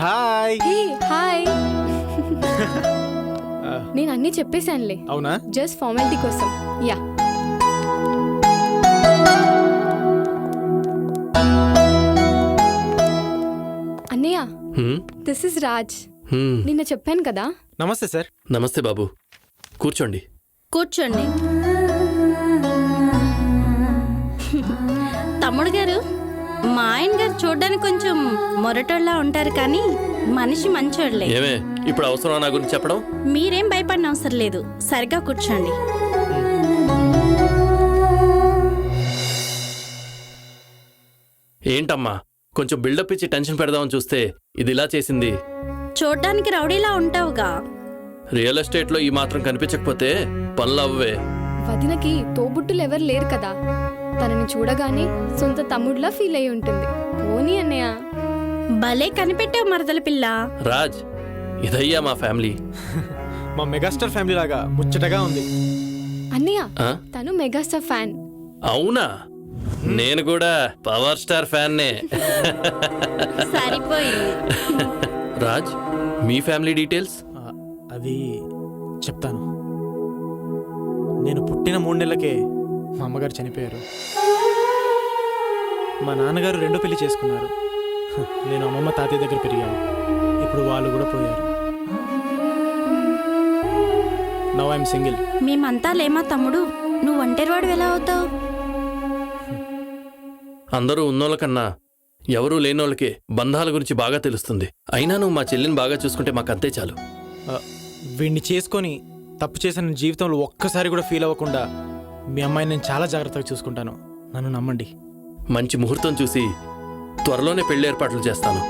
Hi. Hi. నేను అన్నీ చెప్పేశానులే. అవునా? జస్ట్ ఫార్మాలిటీ కోసం. యా. అన్నయ్య, దిస్ ఇస్ రాజ్. నిన్న చెప్పాను కదా. నమస్తే సార్. నమస్తే బాబు, కూర్చోండి. కూర్చోండి. తమ్ముడు గారు, మా ఆయన గారు చూడడానికి కొంచెం మొరటోళ్ళ ఉంటారు, కానీ మనిషి మంచోళ్ళే. ఏమే ఇప్పుడు అవసరం నా గురించి చెప్పడం? మీరేం భయపడిన అవసరం లేదు, సరిగా కూర్చోండి. ఏంటమ్మా, కొంచెం బిల్డప్ ఇచ్చి టెన్షన్ పెడదామని చూస్తే ఇది ఇలా చేసింది. చూడ్డానికి రౌడీలా ఉంటావుగా. రియల్ ఎస్టేట్లో ఈ మాత్రం కనిపించకపోతే పనులు అవ్వే. వదినకి తోబుట్టులు ఎవరు లేరు కదా, తనని చూడగానే సొంత తమ్ముడిలా ఫీల్ అయి ఉంటుంది. పోనీ అన్నయ్య. భలే కనిపెట్టావు మరదల పిల్ల. రాజ్, ఇదయ్యా మా ఫ్యామిలీ. మా మెగాస్టార్ ఫ్యామిలీ లాగా ముచ్చటగా ఉంది. అన్నయ్య, ఆ? తను మెగాస్టార్ ఫ్యాన్. అవునా? నేను కూడా పవర్ స్టార్ ఫ్యాన్నే. సరిపోయింది. రాజ్, మీ ఫ్యామిలీ డీటెయిల్స్? అది చెప్తాను. నేను పుట్టిన 3 నెలలకే మా అమ్మగారు చనిపోయారు. మా నాన్నగారు 2 పెళ్లి చేసుకున్నారు. నేను అమ్మమ్మ తాతయ్య దగ్గర పెరిగాను. ఇప్పుడు వాళ్ళు కూడా పోయారు. Now I'm single. మేమంతా లేమా తమ్ముడు, నువ్వు ఒంటరివాడు ఎలా అవుతావు? అందరూ ఉన్నోళ్ళ కన్నా ఎవరూ లేనోళ్ళకే బంధాల గురించి బాగా తెలుస్తుంది. అయినా నువ్వు మా చెల్లిని బాగా చూసుకుంటే మాకంతే చాలు. వీడిని చేసుకొని తప్పు చేసిన జీవితంలో ఒక్కసారి కూడా ఫీల్ అవ్వకుండా మీ అమ్మాయిని నేను చాలా జాగ్రత్తగా చూసుకుంటాను. నన్ను నమ్మండి. మంచి ముహూర్తం చూసి త్వరలోనే పెళ్లి ఏర్పాట్లు చేస్తాను.